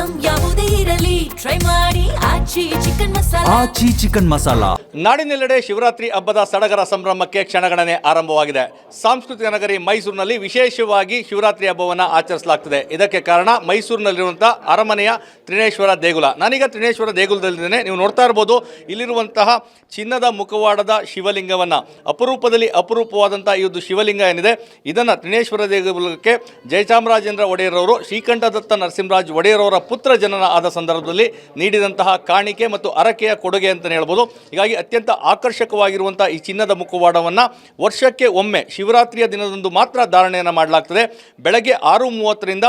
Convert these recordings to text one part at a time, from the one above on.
Item ಯಾವುದೇ ಇರಲಿ try ಮಾಡಿ ಆಚಿ ಚಿಕನ್ ಮಸಾಲಾ. ನಾಡಿನೆಲ್ಲೆಡೆ ಶಿವರಾತ್ರಿ ಹಬ್ಬದ ಸಡಗರ ಸಂಭ್ರಮಕ್ಕೆ ಕ್ಷಣಗಣನೆ ಆರಂಭವಾಗಿದೆ. ಸಾಂಸ್ಕೃತಿಕ ನಗರಿ ಮೈಸೂರಿನಲ್ಲಿ ವಿಶೇಷವಾಗಿ ಶಿವರಾತ್ರಿ ಹಬ್ಬವನ್ನು ಆಚರಿಸಲಾಗ್ತದೆ. ಇದಕ್ಕೆ ಕಾರಣ ಮೈಸೂರಿನಲ್ಲಿರುವಂತಹ ಅರಮನೆಯ ತ್ರಿನೇಶ್ವರ ದೇಗುಲ. ನಾನೀಗ ತ್ರಿನೇಶ್ವರ ದೇಗುಲದಲ್ಲಿದ್ದೇನೆ. ನೀವು ನೋಡ್ತಾ ಇರ್ಬೋದು, ಇಲ್ಲಿರುವಂತಹ ಚಿನ್ನದ ಮುಖವಾಡದ ಶಿವಲಿಂಗವನ್ನು, ಅಪರೂಪವಾದಂಥ ಈ ಒಂದು ಶಿವಲಿಂಗ ಏನಿದೆ, ಇದನ್ನು ತ್ರಿನೇಶ್ವರ ದೇಗುಲಕ್ಕೆ ಜಯಚಾಮರಾಜೇಂದ್ರ ಒಡೆಯರವರು ಶ್ರೀಕಂಠದತ್ತ ನರಸಿಂಹರಾಜ್ ಒಡೆಯರವರ ಪುತ್ರ ಜನನ ಆದ ಸಂದರ್ಭದಲ್ಲಿ ನೀಡಿದಂತಹ ಕಾಣಿಕೆ ಮತ್ತು ಅರಕೆಯ ಕೊಡುಗೆ ಅಂತಲೇ ಹೇಳ್ಬೋದು. ಹೀಗಾಗಿ ಅತ್ಯಂತ ಆಕರ್ಷಕವಾಗಿರುವಂಥ ಈ ಚಿನ್ನದ ಮುಖವಾಡವನ್ನು ವರ್ಷಕ್ಕೆ ಒಮ್ಮೆ ಶಿವರಾತ್ರಿಯ ದಿನದಂದು ಮಾತ್ರ ಧಾರಣೆಯನ್ನು ಮಾಡಲಾಗ್ತದೆ. ಬೆಳಗ್ಗೆ 6:30ರಿಂದ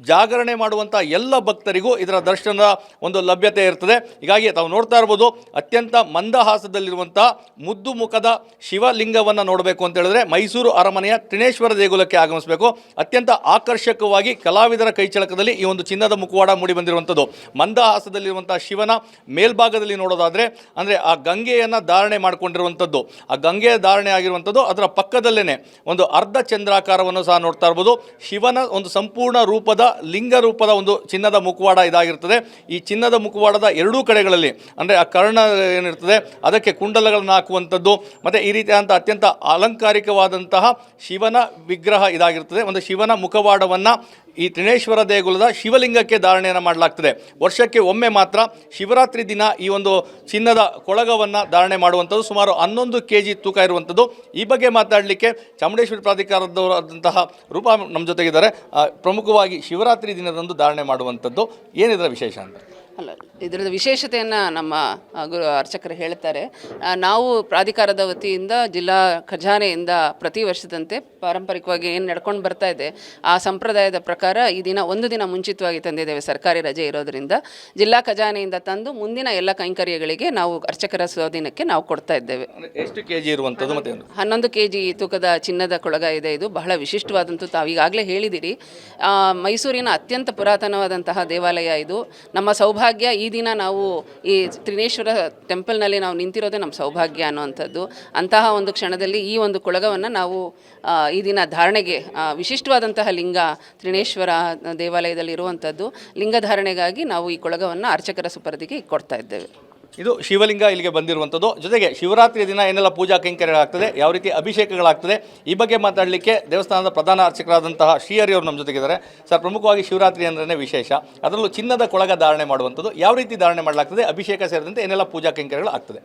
ಜಾಗರಣೆ ಮಾಡುವಂಥ ಎಲ್ಲ ಭಕ್ತರಿಗೂ ಇದರ ದರ್ಶನದ ಒಂದು ಲಭ್ಯತೆ ಇರ್ತದೆ. ಹೀಗಾಗಿ ತಾವು ನೋಡ್ತಾ ಇರ್ಬೋದು, ಅತ್ಯಂತ ಮಂದಹಾಸದಲ್ಲಿರುವಂಥ ಮುದ್ದು ಮುಖದ ಶಿವಲಿಂಗವನ್ನು ನೋಡಬೇಕು ಅಂತ ಹೇಳಿದ್ರೆ ಮೈಸೂರು ಅರಮನೆಯ ತ್ರಿನೇಶ್ವರ ದೇಗುಲಕ್ಕೆ ಆಗಮಿಸಬೇಕು. ಅತ್ಯಂತ ಆಕರ್ಷಕವಾಗಿ ಕಲಾವಿದರ ಕೈಚಳಕದಲ್ಲಿ ಈ ಒಂದು ಚಿನ್ನದ ಮುಖವಾಡ ಮೂಡಿ ಬಂದಿರುವಂಥದ್ದು. ಮಂದಹಾಸದಲ್ಲಿರುವಂಥ ಶಿವನ ಮೇಲ್ಭಾಗದಲ್ಲಿ ನೋಡೋದಾದರೆ ಅಂದರೆ ಆ ಗಂಗೆಯನ್ನು ಧಾರಣೆ ಮಾಡಿಕೊಂಡಿರುವಂಥದ್ದು, ಆ ಗಂಗೆಯ ಧಾರಣೆ ಆಗಿರುವಂಥದ್ದು. ಅದರ ಪಕ್ಕದಲ್ಲೇ ಒಂದು ಅರ್ಧ ಚಂದ್ರಾಕಾರವನ್ನು ಸಹ ನೋಡ್ತಾ ಇರ್ಬೋದು. ಶಿವನ ಒಂದು ಸಂಪೂರ್ಣ ರೂಪದ ಲಿಂಗ ರೂಪದ ಒಂದು ಚಿನ್ನದ ಮುಖವಾಡ ಇದಾಗಿರ್ತದೆ. ಈ ಚಿನ್ನದ ಮುಖವಾಡದ ಎರಡೂ ಕಡೆಗಳಲ್ಲಿ ಅಂದರೆ ಆ ಕರ್ಣ ಏನಿರ್ತದೆ ಅದಕ್ಕೆ ಕುಂಡಲಗಳನ್ನು ಹಾಕುವಂಥದ್ದು, ಮತ್ತು ಈ ರೀತಿಯಾದಂಥ ಅತ್ಯಂತ ಅಲಂಕಾರಿಕವಾದಂತಹ ಶಿವನ ವಿಗ್ರಹ ಇದಾಗಿರ್ತದೆ. ಒಂದು ಶಿವನ ಮುಖವಾಡವನ್ನು ಈ ತ್ರಿನೇಶ್ವರ ದೇಗುಲದ ಶಿವಲಿಂಗಕ್ಕೆ ಧಾರಣೆಯನ್ನು ಮಾಡಲಾಗ್ತದೆ. ವರ್ಷಕ್ಕೆ ಒಮ್ಮೆ ಮಾತ್ರ ಶಿವರಾತ್ರಿ ದಿನ ಈ ಒಂದು ಚಿನ್ನದ ಕೊಳಗವನ್ನು ಧಾರಣೆ ಮಾಡುವಂಥದ್ದು. ಸುಮಾರು 11 kg ತೂಕ ಇರುವಂಥದ್ದು. ಈ ಬಗ್ಗೆ ಮಾತಾಡಲಿಕ್ಕೆ ಚಾಮುಂಡೇಶ್ವರಿ ಪ್ರಾಧಿಕಾರದವರಾದಂತಹ ರೂಪಾ ನಮ್ಮ ಜೊತೆಗಿದ್ದಾರೆ. ಪ್ರಮುಖವಾಗಿ ಶಿವರಾತ್ರಿ ದಿನದಂದು ಧಾರಣೆ ಮಾಡುವಂಥದ್ದು ಏನಿದರ ವಿಶೇಷ ಅಂತ? ಅಲ್ಲ, ಇದರದ ವಿಶೇಷತೆಯನ್ನು ನಮ್ಮ ಗುರು ಅರ್ಚಕರು ಹೇಳ್ತಾರೆ. ನಾವು ಪ್ರಾಧಿಕಾರದ ವತಿಯಿಂದ ಜಿಲ್ಲಾ ಖಜಾನೆಯಿಂದ ಪ್ರತಿ ವರ್ಷದಂತೆ ಪಾರಂಪರಿಕವಾಗಿ ಏನು ನಡ್ಕೊಂಡು ಬರ್ತಾ ಇದೆ ಆ ಸಂಪ್ರದಾಯದ ಪ್ರಕಾರ ಈ ದಿನ ಒಂದು ದಿನ ಮುಂಚಿತವಾಗಿ ತಂದಿದ್ದೇವೆ. ಸರ್ಕಾರಿ ರಜೆ ಇರೋದರಿಂದ ಜಿಲ್ಲಾ ಖಜಾನೆಯಿಂದ ತಂದು ಮುಂದಿನ ಎಲ್ಲ ಕೈಂಕರ್ಯಗಳಿಗೆ ನಾವು ಅರ್ಚಕರ ಸ್ವಾಧೀನಕ್ಕೆ ನಾವು ಕೊಡ್ತಾ ಇದ್ದೇವೆ. ಎಷ್ಟು kg ಇರುವಂಥದ್ದು? ಮತ್ತೆ 11 kg ತೂಕದ ಚಿನ್ನದ ಕೊಳಗ ಇದೆ. ಇದು ಬಹಳ ವಿಶಿಷ್ಟವಾದಂಥ, ತಾವು ಈಗಾಗಲೇ ಹೇಳಿದಿರಿ, ಮೈಸೂರಿನ ಅತ್ಯಂತ ಪುರಾತನವಾದಂತಹ ದೇವಾಲಯ ಇದು. ನಮ್ಮ ಸೌಭಾಗ್ಯ ಈ ದಿನ ನಾವು ಈ ತ್ರಿನೇಶ್ವರ ಟೆಂಪಲ್ನಲ್ಲಿ ನಾವು ನಿಂತಿರೋದೇ ನಮ್ಮ ಸೌಭಾಗ್ಯ ಅನ್ನುವಂಥದ್ದು. ಅಂತಹ ಒಂದು ಕ್ಷಣದಲ್ಲಿ ಈ ಒಂದು ಕೊಳಗವನ್ನು ನಾವು ಈ ದಿನ ಧಾರಣೆಗೆ ವಿಶಿಷ್ಟವಾದಂತಹ ಲಿಂಗ ತ್ರಿನೇಶ್ವರ ದೇವಾಲಯದಲ್ಲಿ ಇರುವಂಥದ್ದು ಲಿಂಗ ಧಾರಣೆಗಾಗಿ ನಾವು ಈ ಕೊಳಗವನ್ನು ಅರ್ಚಕರ ಸುಪರ್ದಿಗೆ ಕೊಡ್ತಾ ಇದ್ದೇವೆ. ಇದು ಶಿವಲಿಂಗ ಇಲ್ಲಿಗೆ ಬಂದಿರುವಂಥದ್ದು. ಜೊತೆಗೆ ಶಿವರಾತ್ರಿಯ ದಿನ ಏನೆಲ್ಲ ಪೂಜಾ ಕೈಂಕರ್ಯಗಳಾಗ್ತದೆ, ಯಾವ ರೀತಿ ಅಭಿಷೇಕಗಳಾಗ್ತದೆ, ಈ ಬಗ್ಗೆ ಮಾತಾಡಲಿಕ್ಕೆ ದೇವಸ್ಥಾನದ ಪ್ರಧಾನ ಅರ್ಚಕರಾದಂತಹ ಶ್ರೀಹರಿಯವರು ನಮ್ಮ ಜೊತೆಗಿದ್ದಾರೆ. ಸರ್, ಪ್ರಮುಖವಾಗಿ ಶಿವರಾತ್ರಿ ಅಂದ್ರೆ ವಿಶೇಷ, ಅದರಲ್ಲೂ ಚಿನ್ನದ ಕೊಳಗ ಧಾರಣೆ ಮಾಡುವಂಥದ್ದು ಯಾವ ರೀತಿ ಧಾರಣೆ ಮಾಡಲಾಗ್ತದೆ, ಅಭಿಷೇಕ ಸೇರಿದಂತೆ ಏನೆಲ್ಲ ಪೂಜಾ ಕೈಂಕರ್ಯಗಳು ಆಗ್ತದೆ?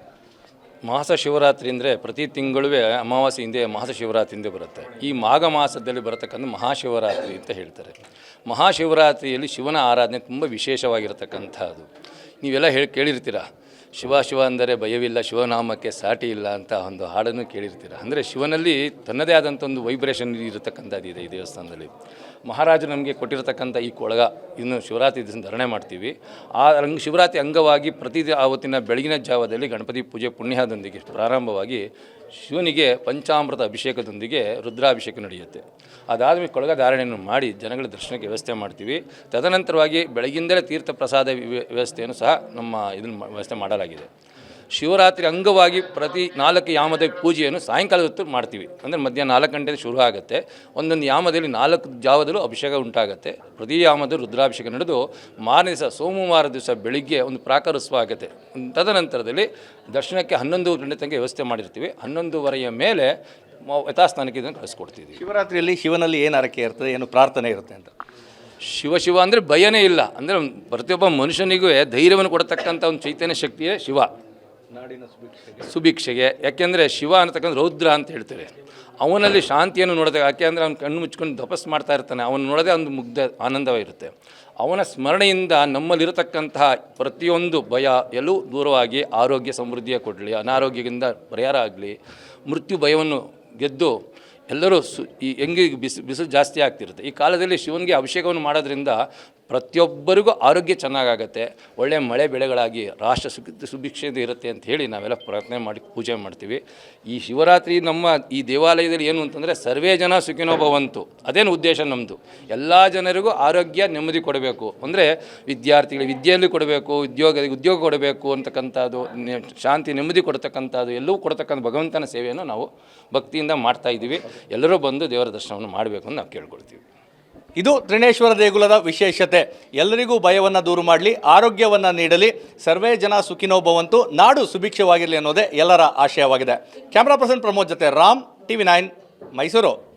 ಮಹಾಶಿವರಾತ್ರಿ ಅಂದರೆ ಪ್ರತಿ ತಿಂಗಳೂ ಅಮಾವಾಸ್ಯೆ ಹಿಂದೆ ಮಹಾಶಿವರಾತ್ರಿ ಹಿಂದೆ ಬರುತ್ತೆ. ಈ ಮಾಘ ಮಾಸದಲ್ಲಿ ಬರತಕ್ಕಂಥ ಮಹಾಶಿವರಾತ್ರಿ ಅಂತ ಹೇಳ್ತಾರೆ. ಮಹಾಶಿವರಾತ್ರಿಯಲ್ಲಿ ಶಿವನ ಆರಾಧನೆ ತುಂಬ ವಿಶೇಷವಾಗಿರತಕ್ಕಂಥದ್ದು. ನೀವೆಲ್ಲ ಕೇಳಿರ್ತೀರ, ಶಿವ ಶಿವ ಅಂದರೆ ಭಯವಿಲ್ಲ, ಶಿವನಾಮಕ್ಕೆ ಸಾಟಿ ಇಲ್ಲ ಅಂತ ಒಂದು ಹಾಡನ್ನು ಕೇಳಿರ್ತೀರ. ಅಂದರೆ ಶಿವನಲ್ಲಿ ತನ್ನದೇ ಆದಂಥ ಒಂದು ವೈಬ್ರೇಷನ್ ಇರತಕ್ಕಂಥದ್ದು ಇದೆ ಈ ದೇವಸ್ಥಾನದಲ್ಲಿ. ಮಹಾರಾಜರು ನಮಗೆ ಕೊಟ್ಟಿರತಕ್ಕಂಥ ಈ ಕೊಳಗ ಇನ್ನು ಶಿವರಾತ್ರಿ ದಿವಸ ಧಾರಣೆ ಮಾಡ್ತೀವಿ. ಆ ಶಿವರಾತ್ರಿ ಅಂಗವಾಗಿ ಪ್ರತಿ ಆವತ್ತಿನ ಬೆಳಗಿನ ಜಾವದಲ್ಲಿ ಗಣಪತಿ ಪೂಜೆ ಪುಣ್ಯದೊಂದಿಗೆ ಪ್ರಾರಂಭವಾಗಿ ಶಿವನಿಗೆ ಪಂಚಾಮೃತ ಅಭಿಷೇಕದೊಂದಿಗೆ ರುದ್ರಾಭಿಷೇಕ ನಡೆಯುತ್ತೆ. ಅದಾದಮೇಲೆ ಕೊಳಗ ಧಾರಣೆಯನ್ನು ಮಾಡಿ ಜನಗಳ ದರ್ಶನಕ್ಕೆ ವ್ಯವಸ್ಥೆ ಮಾಡ್ತೀವಿ. ತದನಂತರವಾಗಿ ಬೆಳಗಿಂದಲೇ ತೀರ್ಥ ಪ್ರಸಾದ ವ್ಯವಸ್ಥೆಯನ್ನು ಸಹ ನಮ್ಮ ಇದನ್ನು ವ್ಯವಸ್ಥೆ ಮಾಡಲಾಗಿದೆ. ಶಿವರಾತ್ರಿ ಅಂಗವಾಗಿ ಪ್ರತಿ 4 ಯಾಮದ ಪೂಜೆಯನ್ನು ಸಾಯಂಕಾಲದ ಹೊತ್ತು ಮಾಡ್ತೀವಿ. ಅಂದರೆ ಮಧ್ಯಾಹ್ನ 4 ಗಂಟೆಗೆ ಶುರು ಆಗುತ್ತೆ. ಒಂದೊಂದು ಯಾಮದಲ್ಲಿ 4 ಜಾವದಲ್ಲೂ ಅಭಿಷೇಕ ಉಂಟಾಗುತ್ತೆ. ಪ್ರತಿ ಯಾಮದ ರುದ್ರಾಭಿಷೇಕ ನಡೆದು ಮಾರನೇ ದಿವಸ ಸೋಮವಾರ ದಿವಸ ಬೆಳಿಗ್ಗೆ ಒಂದು ಪ್ರಾಕಾರೋತ್ಸವ ಆಗುತ್ತೆ. ತದನಂತರದಲ್ಲಿ ದರ್ಶನಕ್ಕೆ 11 ಗಂಟೆ ತನಕ ವ್ಯವಸ್ಥೆ ಮಾಡಿರ್ತೀವಿ. 11:30 ಮೇಲೆ ಯಥಾಸ್ಥಾನಕ್ಕೆ ಇದನ್ನು ಕಳಿಸ್ಕೊಡ್ತೀವಿ. ಶಿವರಾತ್ರಿಯಲ್ಲಿ ಶಿವನಲ್ಲಿ ಏನು ಹರಕೆ ಇರ್ತದೆ, ಏನು ಪ್ರಾರ್ಥನೆ ಇರುತ್ತೆ ಅಂತ? ಶಿವ ಅಂದರೆ ಭಯನೇ ಇಲ್ಲ. ಅಂದರೆ ಪ್ರತಿಯೊಬ್ಬ ಮನುಷ್ಯನಿಗೂ ಧೈರ್ಯವನ್ನು ಕೊಡತಕ್ಕಂಥ ಒಂದು ಚೈತನ್ಯ ಶಕ್ತಿಯೇ ಶಿವ, ನಾಡಿನ ಸುಭಿಕ್ಷೆಗೆ. ಯಾಕೆಂದರೆ ಶಿವ ಅನ್ನತಕ್ಕಂಥ ರೌದ್ರ ಅಂತ ಹೇಳ್ತಾರೆ. ಅವನಲ್ಲಿ ಶಾಂತಿಯನ್ನು ನೋಡೋದೇ, ಯಾಕೆಂದರೆ ಅವನು ಕಣ್ಣು ಮುಚ್ಕೊಂಡು ತಪಸ್ಸು ಮಾಡ್ತಾ ಇರ್ತಾನೆ. ಅವನು ನೋಡೋದೇ ಒಂದು ಮುಗ್ಧ ಆನಂದವಾಗಿರುತ್ತೆ. ಅವನ ಸ್ಮರಣೆಯಿಂದ ನಮ್ಮಲ್ಲಿರತಕ್ಕಂತಹ ಪ್ರತಿಯೊಂದು ಭಯ ಎಲ್ಲೂ ದೂರವಾಗಿ ಆರೋಗ್ಯ ಸಮೃದ್ಧಿಯ ಕೊಡಲಿ, ಅನಾರೋಗ್ಯದಿಂದ ಪರಿಹಾರ ಆಗಲಿ, ಮೃತ್ಯು ಭಯವನ್ನು ಗೆದ್ದು ಎಲ್ಲರೂ ಈ ಹೆಂಗೆ ಬಿಸಿಲು ಜಾಸ್ತಿ ಆಗ್ತಿರುತ್ತೆ ಈ ಕಾಲದಲ್ಲಿ ಶಿವನಿಗೆ ಅಭಿಷೇಕವನ್ನು ಮಾಡೋದ್ರಿಂದ ಪ್ರತಿಯೊಬ್ಬರಿಗೂ ಆರೋಗ್ಯ ಚೆನ್ನಾಗಾಗುತ್ತೆ, ಒಳ್ಳೆಯ ಮಳೆ ಬೆಳೆಗಳಾಗಿ ರಾಷ್ಟ್ರ ಸುಭಿಕ್ಷೆಯಿಂದ ಇರುತ್ತೆ ಅಂತ ಹೇಳಿ ನಾವೆಲ್ಲ ಪ್ರಾರ್ಥನೆ ಮಾಡಿ ಪೂಜೆ ಮಾಡ್ತೀವಿ. ಈ ಶಿವರಾತ್ರಿ ನಮ್ಮ ಈ ದೇವಾಲಯದಲ್ಲಿ ಏನು ಅಂತಂದರೆ ಸರ್ವೇ ಜನ ಸುಖಿನೋ ಭವಂತು, ಅದೇನು ಉದ್ದೇಶ ನಮ್ಮದು. ಎಲ್ಲ ಜನರಿಗೂ ಆರೋಗ್ಯ ನೆಮ್ಮದಿ ಕೊಡಬೇಕು, ಅಂದರೆ ವಿದ್ಯಾರ್ಥಿಗಳಿಗೆ ವಿದ್ಯೆಯಲ್ಲಿ ಕೊಡಬೇಕು, ಉದ್ಯೋಗ ಕೊಡಬೇಕು ಅಂತಕ್ಕಂಥದ್ದು, ಶಾಂತಿ ನೆಮ್ಮದಿ ಕೊಡ್ತಕ್ಕಂಥದ್ದು ಎಲ್ಲವೂ ಕೊಡ್ತಕ್ಕಂಥ ಭಗವಂತನ ಸೇವೆಯನ್ನು ನಾವು ಭಕ್ತಿಯಿಂದ ಮಾಡ್ತಾಯಿದ್ದೀವಿ. ಎಲ್ಲರೂ ಬಂದು ದೇವರ ದರ್ಶನವನ್ನು ಮಾಡಬೇಕು ಅಂತ ನಾವು ಕೇಳ್ಕೊಳ್ತೀವಿ. ಇದು ತ್ರಿನೇಶ್ವರ ದೇಗುಲದ ವಿಶೇಷತೆ. ಎಲ್ಲರಿಗೂ ಭಯವನ್ನು ದೂರ ಮಾಡಲಿ, ಆರೋಗ್ಯವನ್ನು ನೀಡಲಿ, ಸರ್ವೇ ಜನ ಸುಖಿನೋ ಭವಂತು, ನಾಡು ಸುಭಿಕ್ಷವಾಗಿರಲಿ ಅನ್ನೋದೇ ಎಲ್ಲರ ಆಶಯವಾಗಿದೆ. ಕ್ಯಾಮ್ರಾ ಪರ್ಸನ್ ಪ್ರಮೋದ್ ಜೊತೆ ರಾಮ್, TV9 ಮೈಸೂರು.